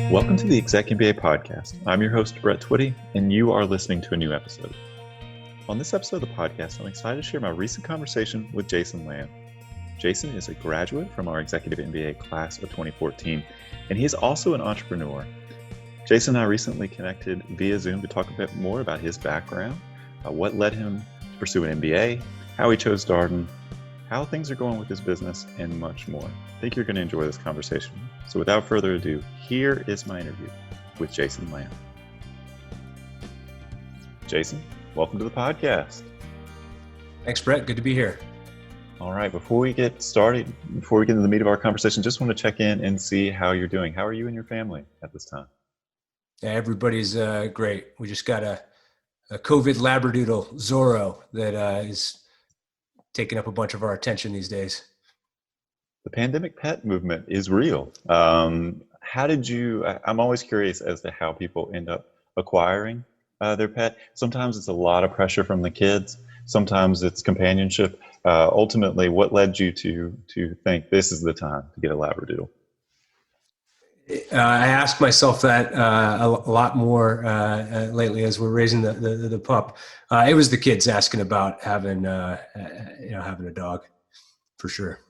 Welcome to the ExecMBA podcast. I'm your host, Brett Twitty, and you are listening to a new episode. On this episode of the podcast, I'm excited to share my recent conversation with Jason Lamb. Jason is a graduate from our Executive MBA Class of 2014, and he is also an entrepreneur. Jason and I recently connected via Zoom to talk a bit more about his background, what led him to pursue an MBA, how he chose Darden, how things are going with his business, and much more. I think you're going to enjoy this conversation. So without further ado, here is my interview with Jason Lamb. Jason, welcome to the podcast. Thanks, Brett. Good to be here. All right. Before we get started, before we get into the meat of our conversation, just want to check in and see how you're doing. How are you and your family at this time? Yeah, everybody's great. We just got a COVID labradoodle, Zorro, that is taking up a bunch of our attention these days. The pandemic pet movement is real. I'm always curious as to how people end up acquiring their pet. Sometimes it's a lot of pressure from the kids. Sometimes it's companionship. Ultimately, what led you to think this is the time to get a labradoodle? I ask myself that a lot more lately as we're raising the pup. It was the kids asking about having having a dog, for sure.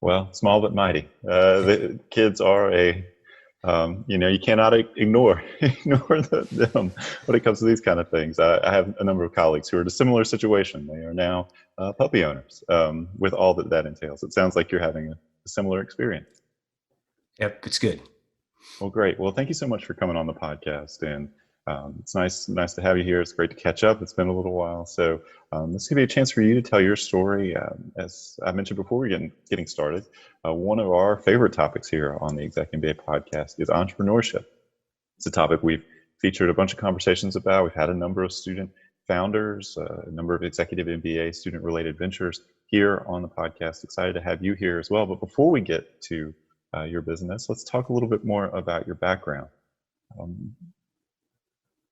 Well, small but mighty. The kids are you cannot ignore them when it comes to these kind of things. I have a number of colleagues who are in a similar situation. They are now puppy owners with all that entails. It sounds like you're having a similar experience. Yep, it's good. Well, great. Well, thank you so much for coming on the podcast, and it's nice to have you here. It's great to catch up. It's been a little while, so this could be a chance for you to tell your story. As I mentioned before we getting started, one of our favorite topics here on the ExecMBA podcast is entrepreneurship. It's a topic we've featured a bunch of conversations about. We've had a number of student founders, a number of Executive MBA student-related ventures here on the podcast. Excited to have you here as well. But before we get to your business, let's talk a little bit more about your background.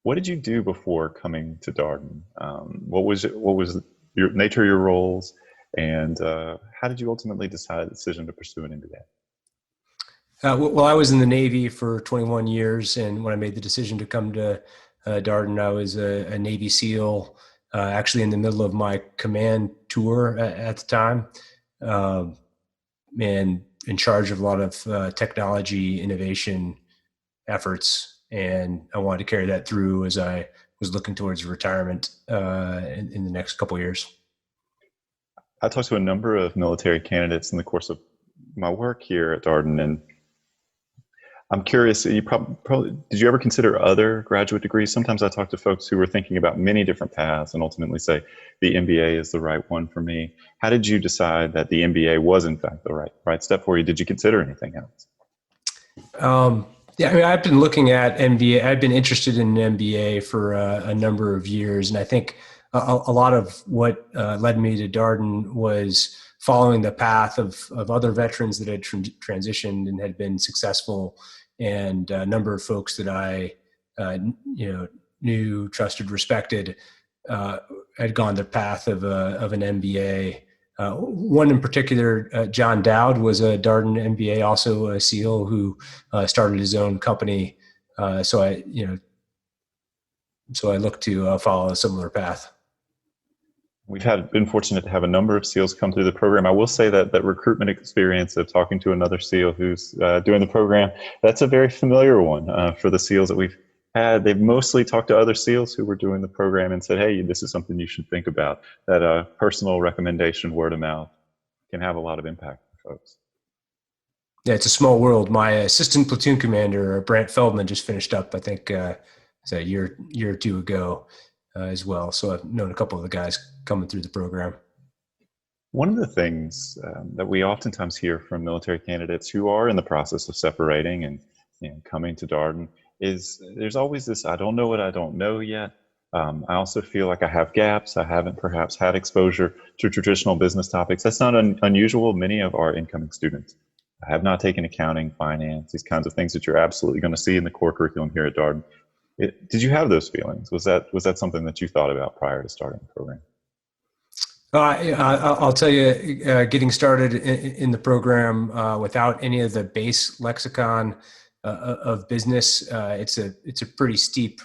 What did you do before coming to Darden? What was your nature of your roles, and how did you ultimately decide the decision to pursue an MBA? Well, I was in the Navy for 21 years, and when I made the decision to come to Darden, I was a Navy SEAL, actually in the middle of my command tour at the time, and in charge of a lot of technology innovation efforts. And I wanted to carry that through as I was looking towards retirement in the next couple of years. I talked to a number of military candidates in the course of my work here at Darden, and I'm curious, you probably did you ever consider other graduate degrees? Sometimes I talk to folks who were thinking about many different paths and ultimately say the MBA is the right one for me. How did you decide that the MBA was in fact the right step for you? Did you consider anything else? Yeah, I mean, I've been looking at MBA. I've been interested in MBA for a number of years, and I think a lot of what led me to Darden was following the path of other veterans that had transitioned and had been successful, and a number of folks that I knew, trusted, respected had gone the path of an MBA. One in particular, John Dowd, was a Darden MBA, also a SEAL who started his own company. So I look to follow a similar path. We've been fortunate to have a number of SEALs come through the program. I will say that recruitment experience of talking to another SEAL who's doing the program, that's a very familiar one for the SEAls that we've had. They've mostly talked to other SEALs who were doing the program and said, hey, this is something you should think about. That personal recommendation, word of mouth, can have a lot of impact for folks. Yeah, it's a small world. My assistant platoon commander, Brant Feldman, just finished up, I think, a year or two ago as well. So I've known a couple of the guys coming through the program. One of the things that we oftentimes hear from military candidates who are in the process of separating and coming to Darden is there's always this, I don't know what I don't know yet. I also feel like I have gaps. I haven't perhaps had exposure to traditional business topics. That's not unusual. Many of our incoming students have not taken accounting, finance, these kinds of things that you're absolutely going to see in the core curriculum here at Darden. Did you have those feelings? Was that something that you thought about prior to starting the program? I'll tell you, getting started in the program without any of the base lexicon of business. It's a pretty steep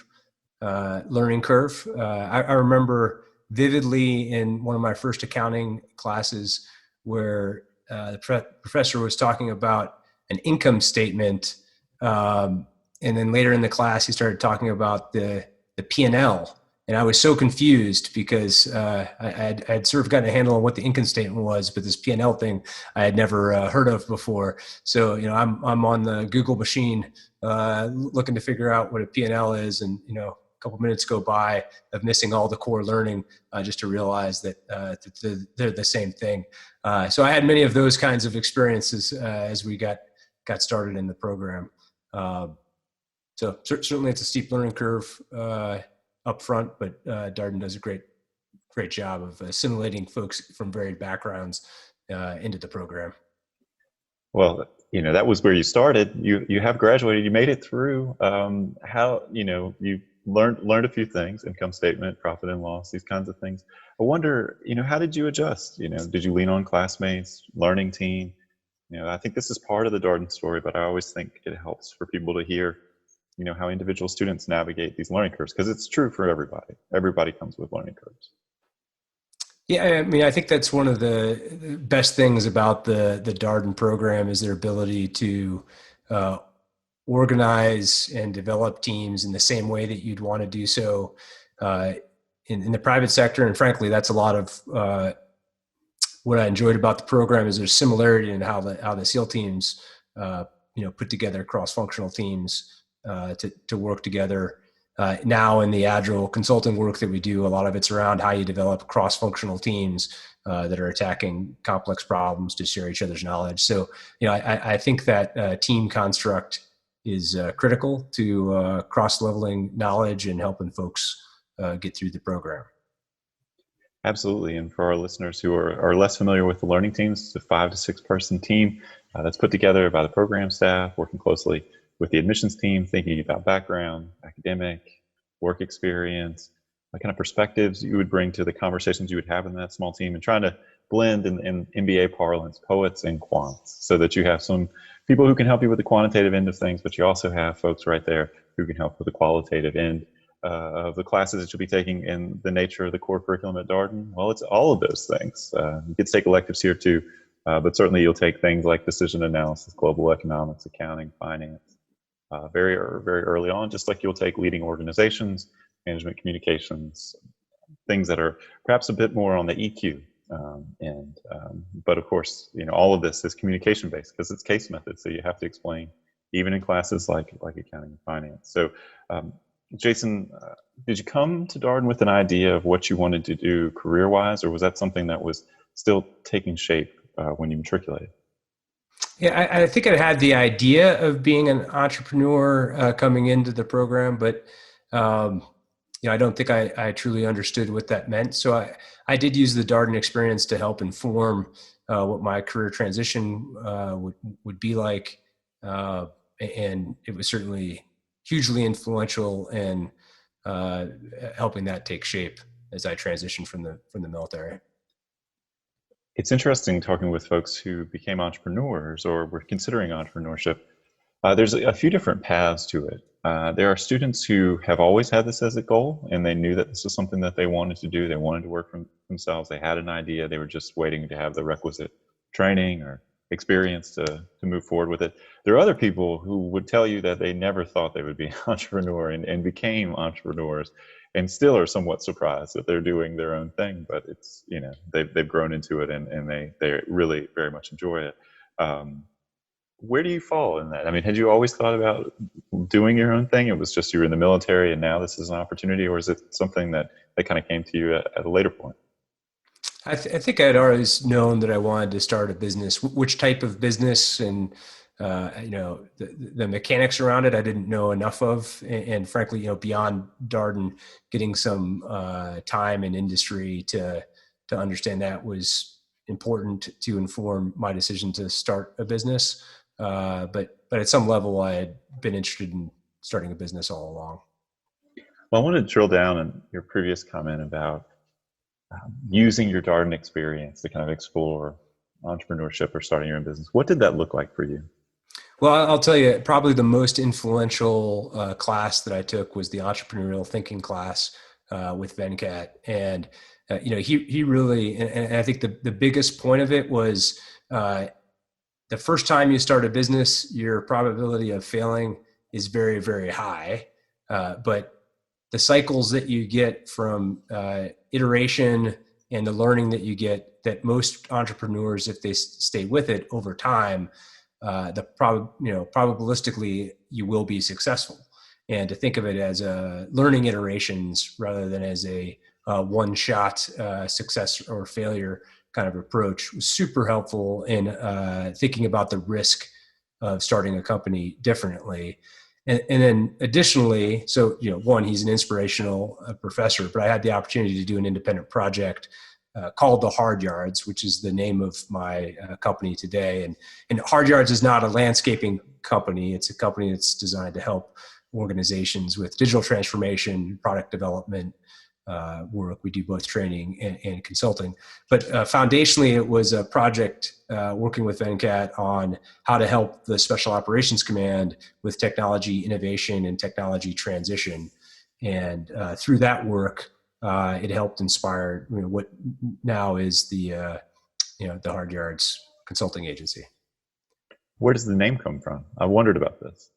learning curve. I remember vividly in one of my first accounting classes where the professor was talking about an income statement, and then later in the class he started talking about the P&L. And I was so confused because I had sort of gotten a handle on what the income statement was, but this P&L thing I had never heard of before. So, I'm on the Google machine looking to figure out what a P&L is, and a couple minutes go by of missing all the core learning just to realize that they're the same thing. So I had many of those kinds of experiences as we got started in the program. So certainly it's a steep learning curve up front, but Darden does a great job of assimilating folks from varied backgrounds into the program. Well, that was where you started. You have graduated. You made it through. How you learned a few things: income statement, profit and loss, these kinds of things. I wonder, how did you adjust? Did you lean on classmates, learning team? I think this is part of the Darden story, but I always think it helps for people to hear how individual students navigate these learning curves, because it's true for everybody. Everybody comes with learning curves. Yeah, I mean, I think that's one of the best things about the Darden program is their ability to organize and develop teams in the same way that you'd want to do so in the private sector. And frankly, that's a lot of what I enjoyed about the program is there's similarity in how the SEAL teams put together cross-functional teams to work together. Now in the Agile consulting work that we do, a lot of it's around how you develop cross-functional teams that are attacking complex problems to share each other's knowledge. So, I think that team construct is critical to cross-leveling knowledge and helping folks get through the program. Absolutely. And for our listeners who are less familiar with the learning teams, it's a 5 to 6 person team that's put together by the program staff, working closely with the admissions team, thinking about background, academic, work experience, what kind of perspectives you would bring to the conversations you would have in that small team, and trying to blend in MBA parlance, poets and quants, so that you have some people who can help you with the quantitative end of things, but you also have folks right there who can help with the qualitative end of the classes that you'll be taking. In the nature of the core curriculum at Darden, well, it's all of those things. You get to take electives here too, but certainly you'll take things like decision analysis, global economics, accounting, finance, very early on, just like you'll take leading organizations, management communications, things that are perhaps a bit more on the EQ end. But of course, all of this is communication based because it's case method, so you have to explain even in classes like accounting and finance. So Jason, did you come to Darden with an idea of what you wanted to do career-wise, or was that something that was still taking shape when you matriculated? Yeah, I think I had the idea of being an entrepreneur coming into the program, but I don't think I truly understood what that meant. So I did use the Darden experience to help inform what my career transition would be like, and it was certainly hugely influential in helping that take shape as I transitioned from the military. It's interesting talking with folks who became entrepreneurs or were considering entrepreneurship. There's a few different paths to it. There are students who have always had this as a goal, and they knew that this was something that they wanted to do. They wanted to work for themselves. They had an idea. They were just waiting to have the requisite training or experience to move forward with it. There are other people who would tell you that they never thought they would be an entrepreneur and became entrepreneurs, and still are somewhat surprised that they're doing their own thing. But it's, they've grown into it, and they really very much enjoy it. Where do you fall in that? I mean, had you always thought about doing your own thing? It was just you were in the military and now this is an opportunity, or is it something that kind of came to you at a later point? I think I'd always known that I wanted to start a business. Which type of business and the mechanics around it, I didn't know enough of. And frankly, beyond Darden, getting some time in industry to understand that was important to inform my decision to start a business. But at some level, I had been interested in starting a business all along. Well, I want to drill down on your previous comment about using your Darden experience to kind of explore entrepreneurship or starting your own business. What did that look like for you? Well, I'll tell you, probably the most influential class that I took was the entrepreneurial thinking class with Venkat. And, he really, and I think the biggest point of it was uh, the first time you start a business, your probability of failing is very, very high. But the cycles that you get from iteration and the learning that you get, that most entrepreneurs, if they stay with it over time, probabilistically you will be successful. And to think of it as learning iterations rather than as a one-shot success or failure kind of approach was super helpful in thinking about the risk of starting a company differently. And then additionally, so, one, he's an inspirational professor, but I had the opportunity to do an independent project called the Hard Yards, which is the name of my company today. And Hard Yards is not a landscaping company. It's a company that's designed to help organizations with digital transformation, product development work. We do both training and consulting. But foundationally, it was a project working with Venkat on how to help the Special Operations Command with technology innovation and technology transition. And through that work, it helped inspire what now is the Hard Yards consulting agency. Where does the name come from? I wondered about this.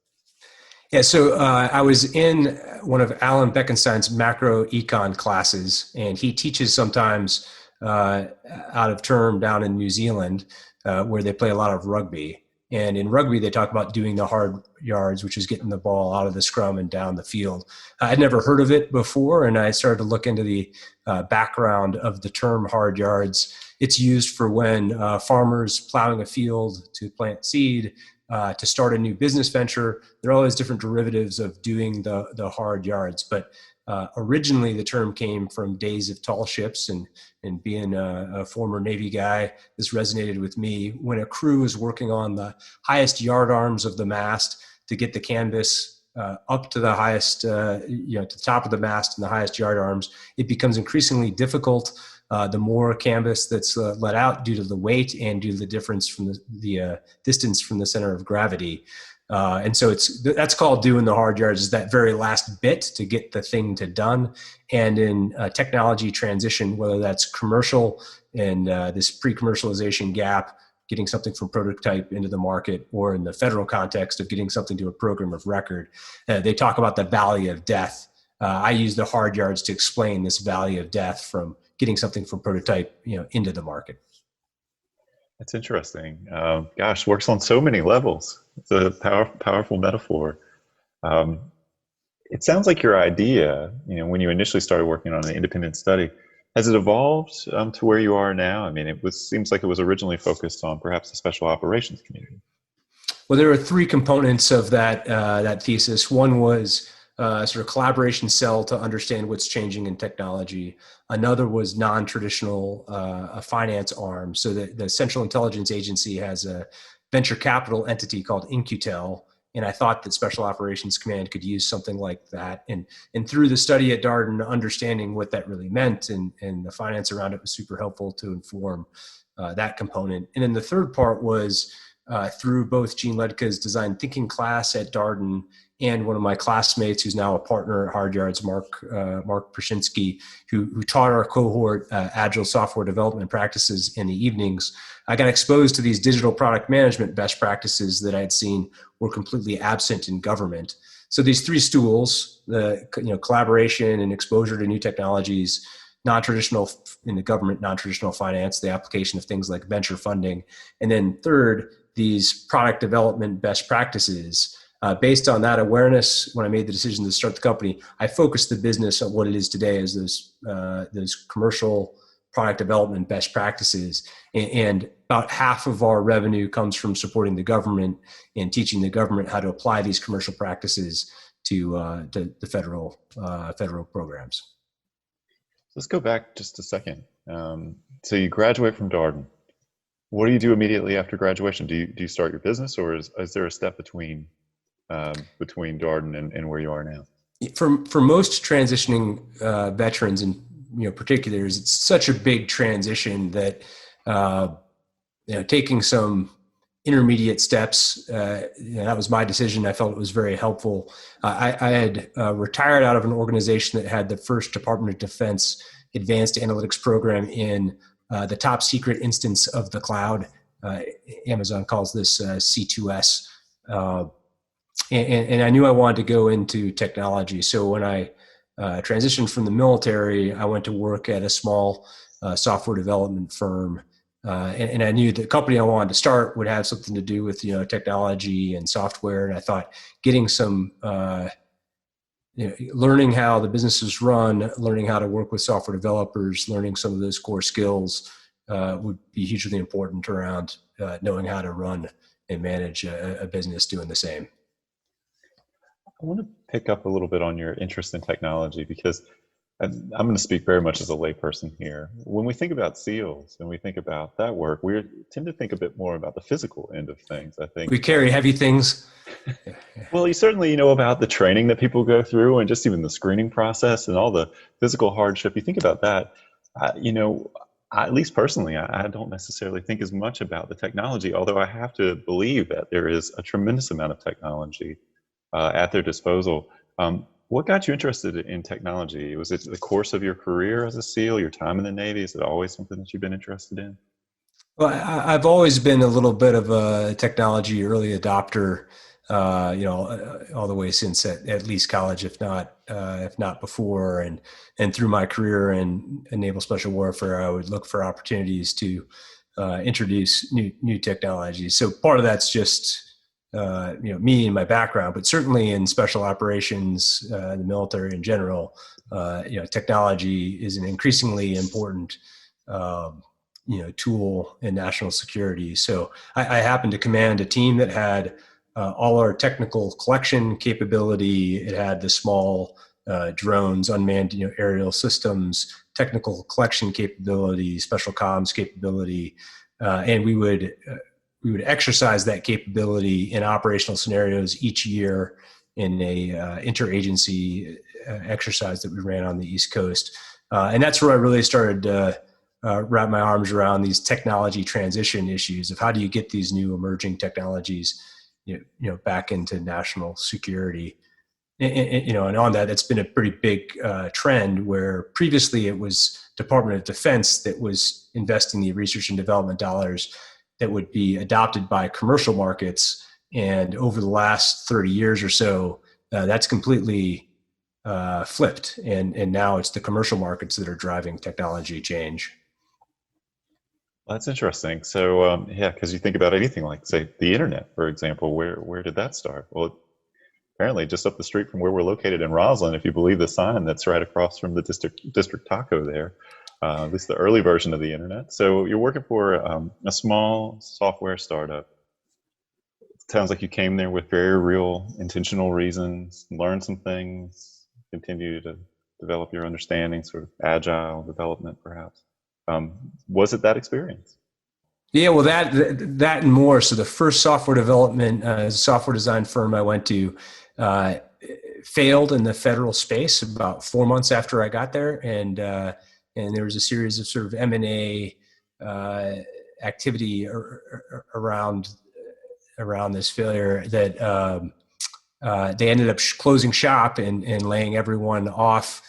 Yeah, so I was in one of Alan Bekenstein's macro econ classes, and he teaches sometimes out of term down in New Zealand, where they play a lot of rugby. And in rugby, they talk about doing the hard yards, which is getting the ball out of the scrum and down the field. I'd never heard of it before, and I started to look into the background of the term hard yards. It's used for when farmers plowing a field to plant seed, to start a new business venture. There are all these different derivatives of doing the hard yards. But originally, the term came from days of tall ships, and being a former Navy guy, this resonated with me. When a crew is working on the highest yard arms of the mast to get the canvas up to the highest, to the top of the mast and the highest yard arms, it becomes increasingly difficult. The more canvas that's let out due to the weight and due to the difference from the distance from the center of gravity. And so that's called doing the hard yards, is that very last bit to get the thing to done. And in technology transition, whether that's commercial and this pre-commercialization gap, getting something from prototype into the market, or in the federal context of getting something to a program of record, they talk about the valley of death. I use the hard yards to explain this valley of death from getting something from prototype, into the market. That's interesting. Gosh, works on so many levels. It's a powerful metaphor. It sounds like your idea, when you initially started working on an independent study, has it evolved to where you are now? I mean, seems like it was originally focused on perhaps the special operations community. Well, there are three components of that thesis. One was sort of collaboration cell to understand what's changing in technology. Another was non-traditional a finance arm. So the Central Intelligence Agency has a venture capital entity called InQtel, and I thought that Special Operations Command could use something like that. And through the study at Darden, understanding what that really meant and the finance around it was super helpful to inform that component. And then the third part was through both Gene Ledka's design thinking class at Darden and one of my classmates who's now a partner at Hard Yards, Mark Prashinsky, who taught our cohort agile software development practices in the evenings. I got exposed to these digital product management best practices that I had seen were completely absent in government. So these three stools, the collaboration and exposure to new technologies, non-traditional in the government, non-traditional finance, the application of things like venture funding, and then third, these product development best practices. Based on that awareness, when I made the decision to start the company, I focused the business on what it is today as those commercial product development best practices. And about half of our revenue comes from supporting the government and teaching the government how to apply these commercial practices to the federal programs. Let's go back just a second. So you graduate from Darden. What do you do immediately after graduation? Do you start your business, or is there a step between Darden and where you are now? For most transitioning veterans and particulars, it's such a big transition that taking some intermediate steps. That was my decision. I felt it was very helpful. I had retired out of an organization that had the first Department of Defense advanced analytics program in the top secret instance of the cloud. Amazon calls this C2S. And I knew I wanted to go into technology. So when I transitioned from the military, I went to work at a small software development firm. And I knew the company I wanted to start would have something to do with, technology and software. And I thought getting some, learning how the business is run, learning how to work with software developers, learning some of those core skills would be hugely important around knowing how to run and manage a business doing the same. I want to pick up a little bit on your interest in technology, because I'm going to speak very much as a layperson here. When we think about SEALs and we think about that work, we tend to think a bit more about the physical end of things, I think. We carry heavy things. Well, you certainly know about the training that people go through and just even the screening process and all the physical hardship. You think about that, at least personally, I don't necessarily think as much about the technology, although I have to believe that there is a tremendous amount of technology at their disposal. What got you interested in technology? Was it the course of your career as a SEAL, your time in the Navy? Is it always something that you've been interested in? Well, I've always been a little bit of a technology early adopter, all the way since at least college, if not before, and through my career in naval special warfare, I would look for opportunities to introduce new technologies. So part of that's just me and my background, but certainly in special operations, the military in general, technology is an increasingly important tool in national security. So I happened to command a team that had all our technical collection capability. It had the small drones, unmanned aerial systems, technical collection capability, special comms capability, and we would exercise that capability in operational scenarios each year in a interagency exercise that we ran on the East Coast. And that's where I really started to wrap my arms around these technology transition issues of how do you get these new emerging technologies, back into national security. And on that, it's been a pretty big trend where previously it was Department of Defense that was investing the research and development dollars that would be adopted by commercial markets. And over the last 30 years or so, that's completely flipped. And now it's the commercial markets that are driving technology change. That's interesting. So, because you think about anything like, say, the internet, for example, where did that start? Well, apparently just up the street from where we're located in Roslyn, if you believe the sign that's right across from the district taco there. At least the early version of the internet. So you're working for a small software startup. It sounds like you came there with very real intentional reasons, learned some things, continue to develop your understanding, sort of agile development perhaps. Was it that experience? Yeah, well, that and more. So the first software development software design firm I went to failed in the federal space about 4 months after I got there, and there was a series of sort of M&A activity around this failure that they ended up closing shop and laying everyone off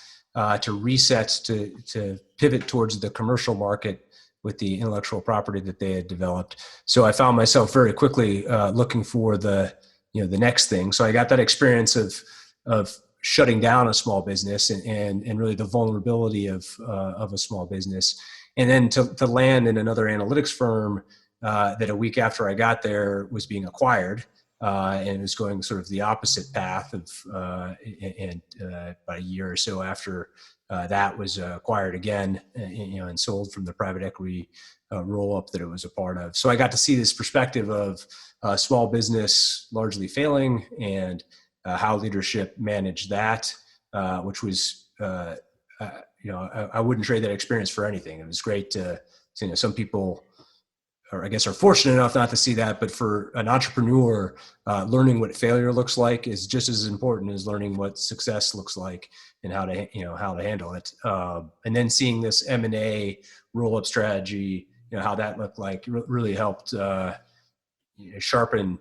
to reset to pivot towards the commercial market with the intellectual property that they had developed. So I found myself very quickly looking for the next thing. So I got that experience of shutting down a small business and really the vulnerability of a small business. And then to land in another analytics firm that a week after I got there was being acquired and was going sort of the opposite path of, and about a year or so after that was acquired again, and sold from the private equity roll-up that it was a part of. So I got to see this perspective of small business largely failing and how leadership managed that, which was, I wouldn't trade that experience for anything. It was great to some people, or I guess, are fortunate enough not to see that, but for an entrepreneur, learning what failure looks like is just as important as learning what success looks like and how to handle it. And then seeing this M&A roll-up strategy, how that looked like really helped, sharpen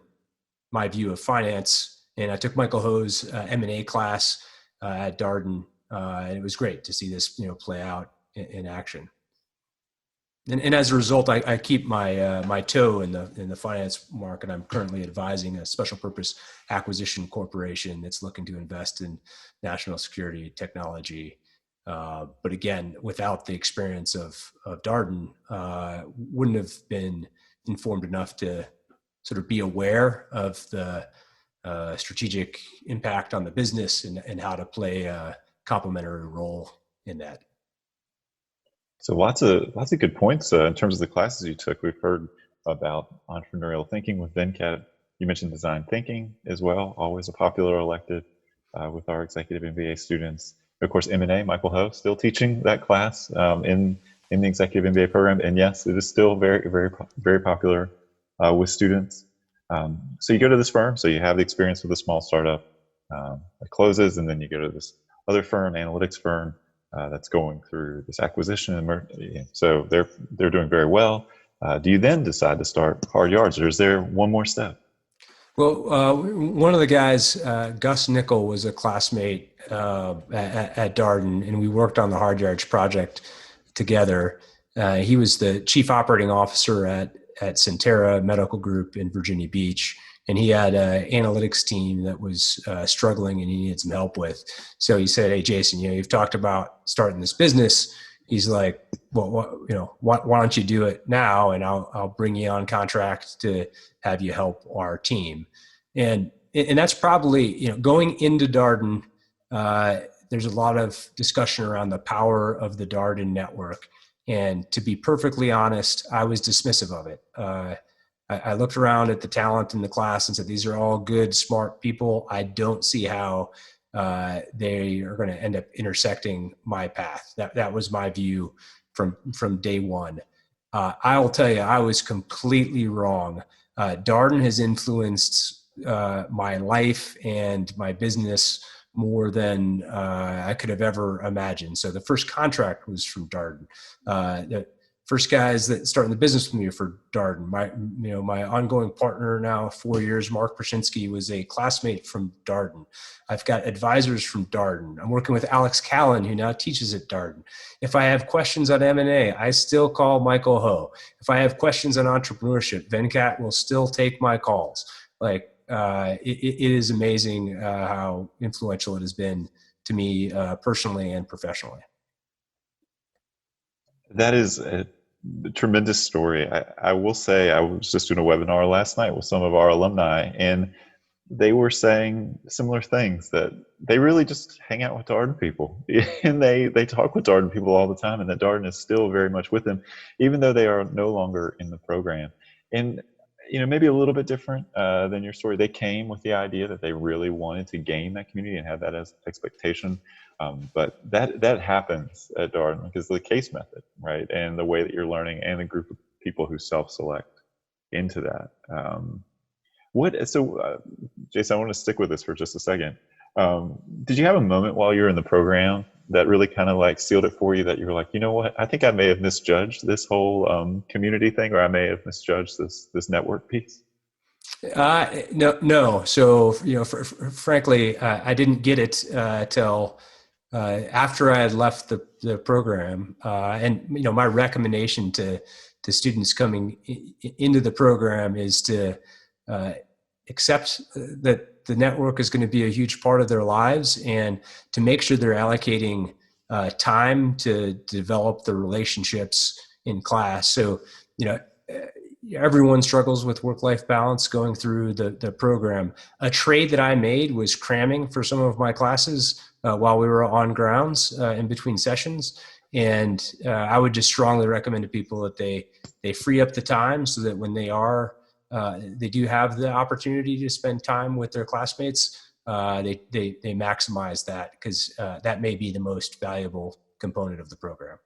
my view of finance. And I took Michael Ho's M&A class at Darden, and it was great to see this play out in action. And as a result, I keep my toe in the finance market. I'm currently advising a special purpose acquisition corporation that's looking to invest in national security technology. But again, without the experience of Darden, wouldn't have been informed enough to sort of be aware of the strategic impact on the business and how to play a complementary role in that. So lots of good points in terms of the classes you took. We've heard about entrepreneurial thinking with Venkat. You mentioned design thinking as well, always a popular elective with our Executive MBA students. Of course, M&A, Michael Ho, still teaching that class in the Executive MBA program. And yes, it is still very, very, very popular with students. So you go to this firm, so you have the experience with a small startup that closes, and then you go to this other firm, analytics firm, that's going through this acquisition. So they're doing very well. Do you then decide to start hard yards, or is there one more step? Well, one of the guys, Gus Nickel, was a classmate at Darden, and we worked on the hard yards project together. He was the chief operating officer at Centera Medical Group in Virginia Beach. And he had an analytics team that was struggling and he needed some help with. So he said, "Hey, Jason, you've talked about starting this business." He's like, "Well, why don't you do it now? And I'll bring you on contract to have you help our team." And that's probably, going into Darden, there's a lot of discussion around the power of the Darden network. And to be perfectly honest, I was dismissive of it. I looked around at the talent in the class and said, these are all good, smart people. I don't see how they are going to end up intersecting my path. That was my view from day one. I'll tell you, I was completely wrong. Darden has influenced my life and my business more than I could have ever imagined. So the first contract was from Darden. The first guys that started the business with me for Darden. My ongoing partner now 4 years, Mark Prashinsky, was a classmate from Darden. I've got advisors from Darden. I'm working with Alex Callan, who now teaches at Darden. If I have questions on M&A, I still call Michael Ho. If I have questions on entrepreneurship, Venkat will still take my calls. It is amazing how influential it has been to me personally and professionally. That is a tremendous story. I will say, I was just doing a webinar last night with some of our alumni, and they were saying similar things, that they really just hang out with Darden people and they talk with Darden people all the time, and that Darden is still very much with them, even though they are no longer in the program. And maybe a little bit different than your story. They came with the idea that they really wanted to gain that community and had that as expectation. But that happens at Darden because of the case method, right? And the way that you're learning and the group of people who self-select into that. Jason, I want to stick with this for just a second. Did you have a moment while you were in the program that really kind of like sealed it for you, that you were like, you know what, I think I may have misjudged this whole community thing, or I may have misjudged this network piece? No. So, frankly, I didn't get it till after I had left the program. And my recommendation to students coming into the program is to accept that the network is going to be a huge part of their lives, and to make sure they're allocating time to develop the relationships in class. So, everyone struggles with work-life balance going through the program. A trade that I made was cramming for some of my classes while we were on grounds in between sessions. And I would just strongly recommend to people that they free up the time so that when they do have the opportunity to spend time with their classmates, they maximize that, because that may be the most valuable component of the program.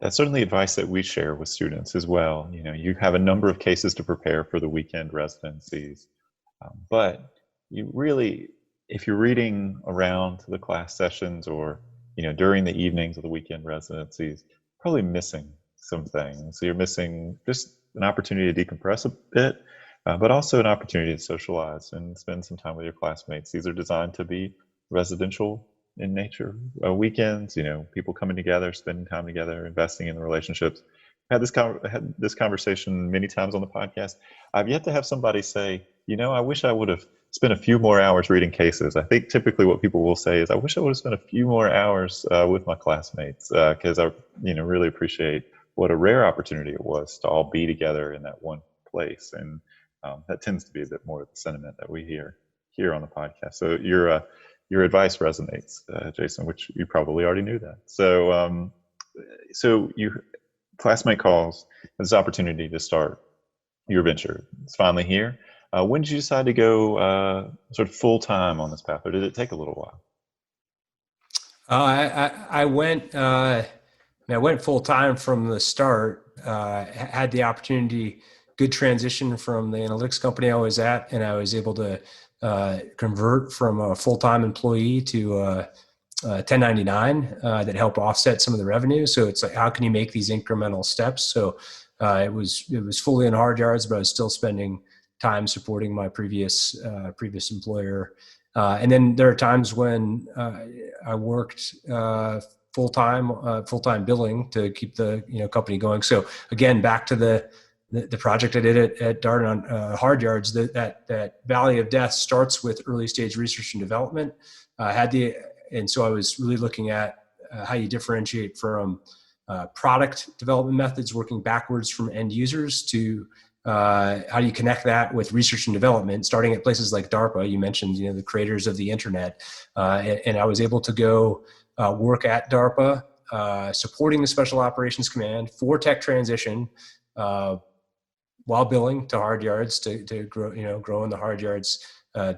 That's certainly advice that we share with students as well. You have a number of cases to prepare for the weekend residencies, but you really, if you're reading around the class sessions or during the evenings of the weekend residencies, probably missing some things. So you're missing just an opportunity to decompress a bit, but also an opportunity to socialize and spend some time with your classmates. These are designed to be residential in nature. Weekends, people coming together, spending time together, investing in the relationships. I had this conversation many times on the podcast. I've yet to have somebody say, I wish I would have spent a few more hours reading cases. I think typically what people will say is, I wish I would have spent a few more hours with my classmates, because I really appreciate what a rare opportunity it was to all be together in that one place. And that tends to be a bit more of the sentiment that we hear here on the podcast. So your advice resonates, Jason, which you probably already knew that. So you classmate calls this opportunity to start your venture. It's finally here. When did you decide to go sort of full time on this path, or did it take a little while? I went full time from the start. Had the opportunity, good transition from the analytics company I was at, and I was able to convert from a full time employee to 1099 that helped offset some of the revenue. So it's like, how can you make these incremental steps? So it was fully in hard yards, but I was still spending time supporting my previous employer. And then there are times when I worked full time billing to keep the company going. So again, back to the project I did at Darden on hard yards. That valley of death starts with early stage research and development. And so I was really looking at how you differentiate from product development methods, working backwards from end users, to how do you connect that with research and development, starting at places like DARPA. You mentioned, the creators of the internet. And I was able to go work at DARPA, supporting the Special Operations Command for tech transition, while billing to hard yards to grow in the hard yards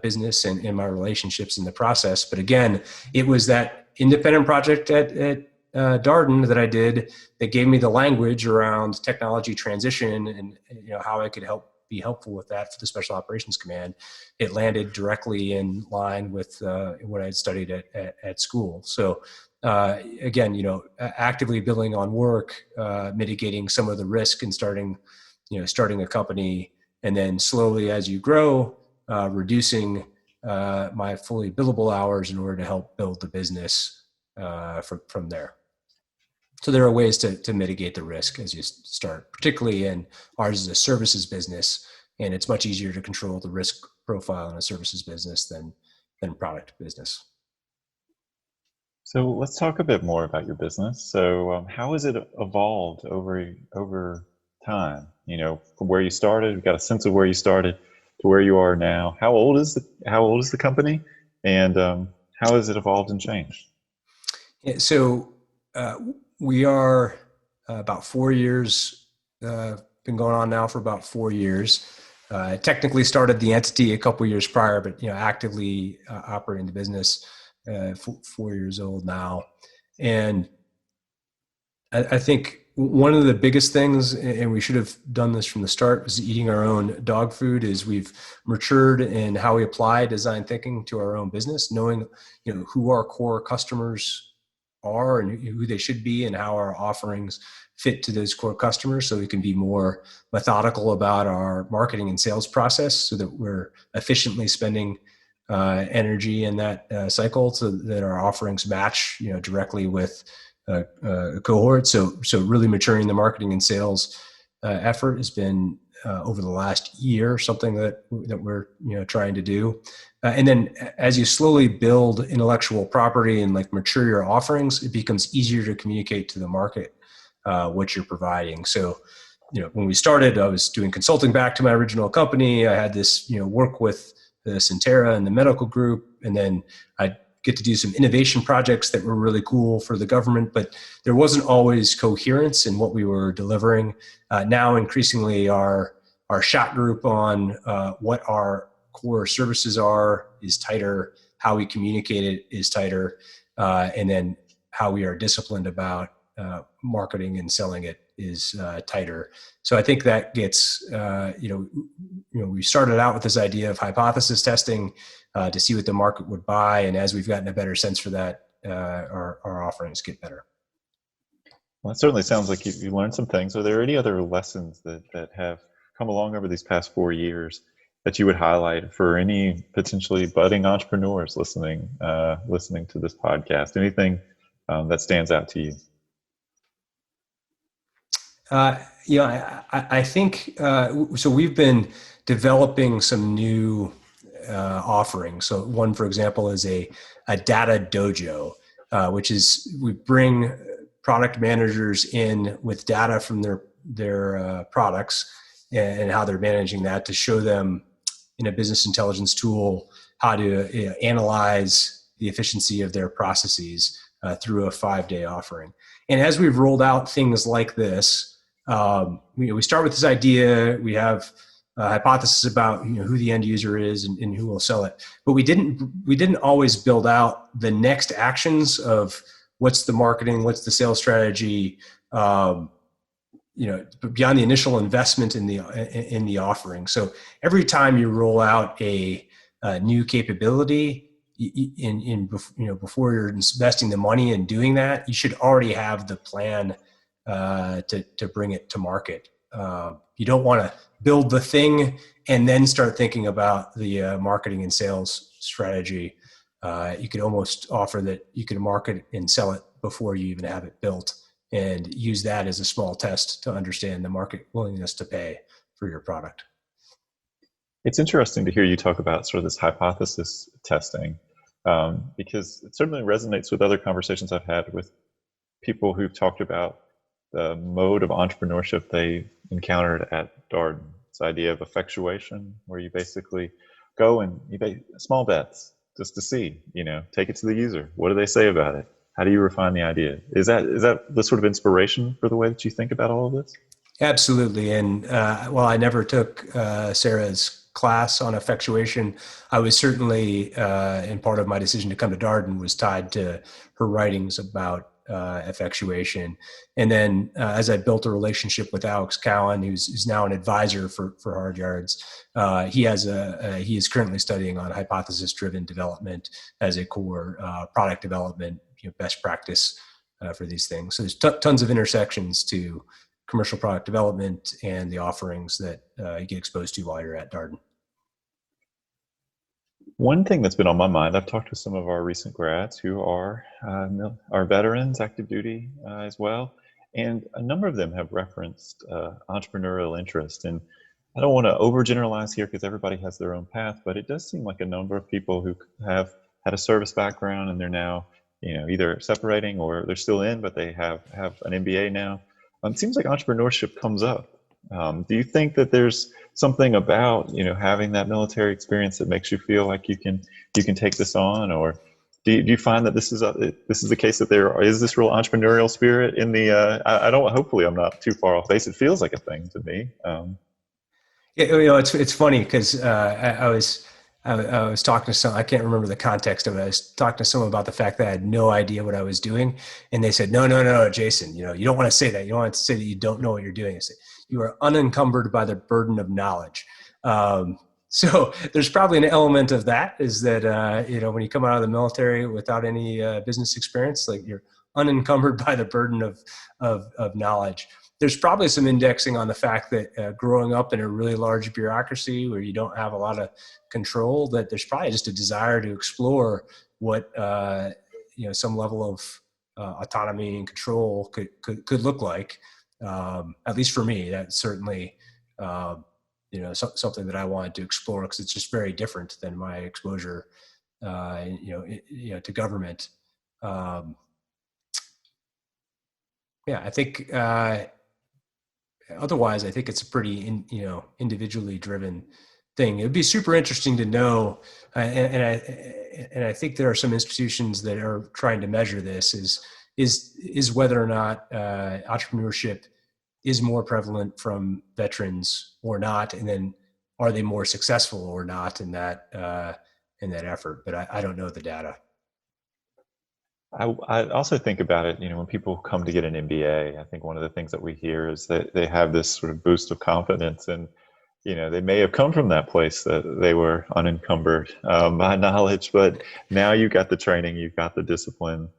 business and in my relationships in the process. But again, it was that independent project at Darden that I did that gave me the language around technology transition and how I could be helpful with that for the Special Operations Command. It landed directly in line with what I had studied at school. So again, actively billing on work, mitigating some of the risk and starting a company, and then slowly as you grow, reducing my fully billable hours in order to help build the business from there. So there are ways to mitigate the risk as you start, particularly in ours is a services business, and it's much easier to control the risk profile in a services business than product business. So let's talk a bit more about your business. So how has it evolved over time? From where you started, we've got a sense of where you started to where you are now. How old is the company, and how has it evolved and changed? Yeah, so we are about 4 years, been going on now for about 4 years. Technically started the entity a couple years prior, but actively operating the business 4 years old now. And I think one of the biggest things, and we should have done this from the start, was eating our own dog food. Is we've matured in how we apply design thinking to our own business, knowing who our core customers are and who they should be, and how our offerings fit to those core customers, so we can be more methodical about our marketing and sales process, so that we're efficiently spending energy in that cycle, so that our offerings match directly with a cohort. So really maturing the marketing and sales effort has been over the last year something that we're trying to do. And then as you slowly build intellectual property and mature your offerings, it becomes easier to communicate to the market what you're providing. So when we started, I was doing consulting back to my original company. I had this work with the Centera and the medical group, and then I'd get to do some innovation projects that were really cool for the government, but there wasn't always coherence in what we were delivering. Now, increasingly, our shot group on what our core services are is tighter, how we communicate it is tighter, and then how we are disciplined about marketing and selling it is tighter. So I think that gets, we started out with this idea of hypothesis testing to see what the market would buy. And as we've gotten a better sense for that, our offerings get better. Well, it certainly sounds like you learned some things. Are there any other lessons that have come along over these past 4 years that you would highlight for any potentially budding entrepreneurs listening to this podcast? Anything that stands out to you? I think so. We've been developing some new offerings. So one, for example, is a data dojo, which is we bring product managers in with data from their products and how they're managing that to show them in a business intelligence tool how to analyze the efficiency of their processes through a 5-day offering. And as we've rolled out things like this, we start with this idea. We have a hypothesis about who the end user is and who will sell it, but we didn't always build out the next actions of what's the marketing, what's the sales strategy, beyond the initial investment in the offering. So every time you roll out a new capability, before you're investing the money in doing that, you should already have the plan to bring it to market. You don't want to build the thing and then start thinking about the marketing and sales strategy. You could almost offer that you can market and sell it before you even have it built, and use that as a small test to understand the market willingness to pay for your product. It's interesting to hear you talk about sort of this hypothesis testing, because it certainly resonates with other conversations I've had with people who've talked about the mode of entrepreneurship they encountered at Darden. This idea of effectuation, where you basically go and you make small bets just to see, take it to the user. What do they say about it? How do you refine the idea? Is that the sort of inspiration for the way that you think about all of this? Absolutely. And while I never took Sarah's class on effectuation, I was certainly, and part of my decision to come to Darden was tied to her writings about effectuation. And then as I built a relationship with Alex Cowan, who's now an advisor for Hard Yards, he is currently studying on hypothesis-driven development as a core product development best practice for these things. So there's tons of intersections to commercial product development and the offerings that you get exposed to while you're at Darden. One thing that's been on my mind, I've talked to some of our recent grads who are veterans, active duty as well, and a number of them have referenced entrepreneurial interest. And I don't want to overgeneralize here because everybody has their own path, but it does seem like a number of people who have had a service background and they're now either separating or they're still in, but they have an MBA now. It seems like entrepreneurship comes up. Do you think that there's something about having that military experience that makes you feel like you can take this on, or do you find that this is the case that there is this real entrepreneurial spirit in the? I don't. Hopefully, I'm not too far off base. It feels like a thing to me. It's funny because I was talking to some, I can't remember the context of it. I was talking to someone about the fact that I had no idea what I was doing. And they said, no, Jason, you don't want to say that. You don't want to say that you don't know what you're doing. I said, you are unencumbered by the burden of knowledge. So there's probably an element of that, is that, when you come out of the military without any business experience, like you're unencumbered by the burden of knowledge. There's probably some indexing on the fact that growing up in a really large bureaucracy where you don't have a lot of control, that there's probably just a desire to explore what some level of autonomy and control could look like. At least for me, that's certainly something that I wanted to explore, because it's just very different than my exposure to government. I think otherwise, I think it's a pretty individually driven thing. It would be super interesting to know, and I think there are some institutions that are trying to measure this, is whether or not entrepreneurship is more prevalent from veterans or not, and then are they more successful or not in that effort. But I don't know the data. I also think about it, when people come to get an MBA, I think one of the things that we hear is that they have this sort of boost of confidence, and they may have come from that place that they were unencumbered by knowledge, but now you've got the training, you've got the discipline.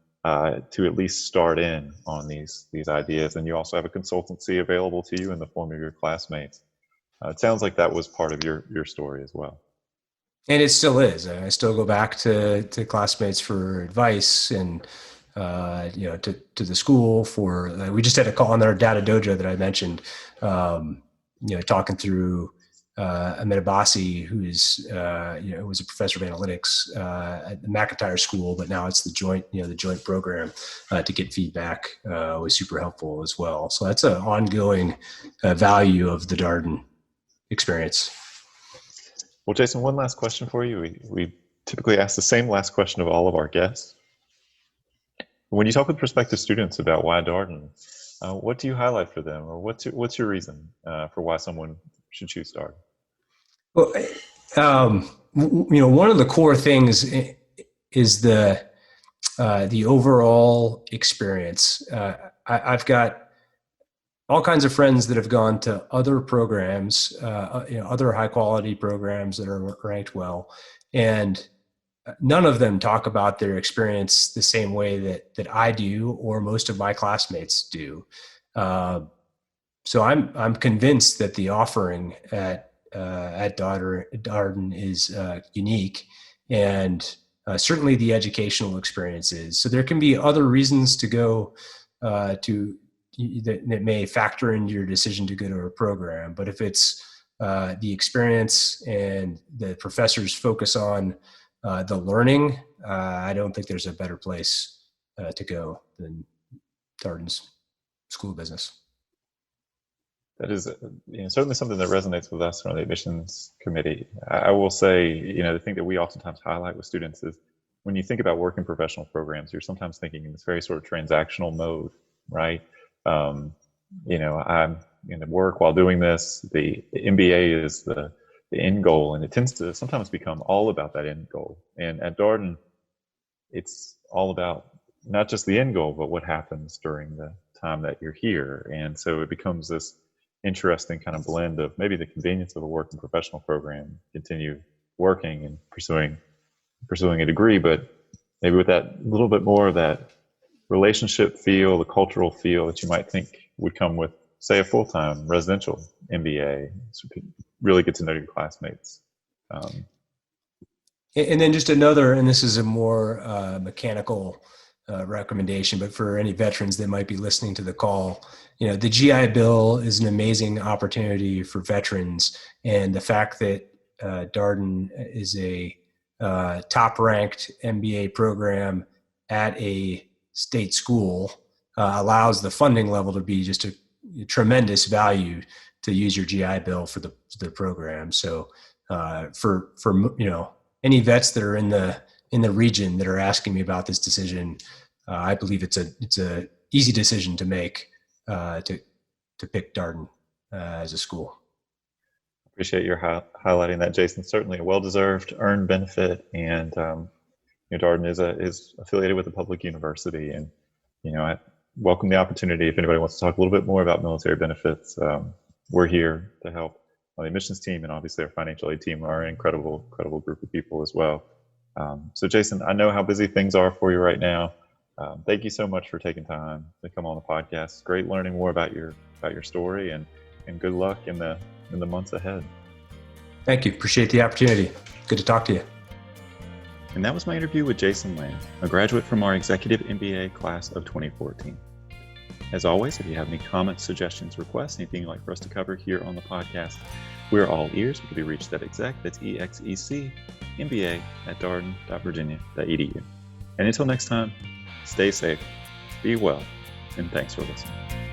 to at least start in on these ideas. And you also have a consultancy available to you in the form of your classmates. It sounds like that was part of your story as well. And it still is. I still go back to classmates for advice and, to the school for, we just had a call on our data dojo that I mentioned, talking through Amit Abbasi, who's, was a professor of analytics at the McIntyre School, but now it's the joint program to get feedback was super helpful as well. So that's an ongoing value of the Darden experience. Well, Jason, one last question for you. We typically ask the same last question of all of our guests. When you talk with prospective students about why Darden, what do you highlight for them, or what's your reason for why someone should choose Darden? Well, one of the core things is the overall experience. I've got all kinds of friends that have gone to other programs, other high quality programs that are ranked well, and none of them talk about their experience the same way that I do or most of my classmates do. So I'm convinced that the offering at Darden is unique, and certainly the educational experience is. So there can be other reasons to go that may factor into your decision to go to a program. But if it's the experience and the professors focus on the learning, I don't think there's a better place to go than Darden's School of Business. That is certainly something that resonates with us from the admissions committee. I will say, the thing that we oftentimes highlight with students is when you think about working professional programs, you're sometimes thinking in this very sort of transactional mode, right? I'm going to work while doing this. The MBA is the end goal, and it tends to sometimes become all about that end goal. And at Darden, it's all about not just the end goal, but what happens during the time that you're here. And so it becomes this interesting kind of blend of maybe the convenience of a working professional program, continue working and pursuing a degree, but maybe with that little bit more of that relationship feel, the cultural feel that you might think would come with, say, a full-time residential MBA. So you can really get to know your classmates. And then just another, and this is a more mechanical recommendation, but for any veterans that might be listening to the call, the GI Bill is an amazing opportunity for veterans. And the fact that Darden is a top-ranked MBA program at a state school allows the funding level to be just a tremendous value to use your GI Bill for the program. So for any vets that are in the region that are asking me about this decision, I believe it's a easy decision to make to pick Darden as a school. Appreciate your highlighting that, Jason. Certainly a well-deserved earned benefit, and Darden is affiliated with a public university, and I welcome the opportunity. If anybody wants to talk a little bit more about military benefits, we're here to help. The admissions team and obviously our financial aid team are an incredible group of people as well. So Jason, I know how busy things are for you right now. Thank you so much for taking time to come on the podcast. It's great learning more about your story, and good luck in the months ahead. Thank you. Appreciate the opportunity. Good to talk to you. And that was my interview with Jason Lamb, a graduate from our Executive MBA Class of 2014. As always, if you have any comments, suggestions, requests, anything you'd like for us to cover here on the podcast, we're all ears. We can be reached at exec, that's EXEC, MBA at darden.virginia.edu. And until next time, stay safe, be well, and thanks for listening.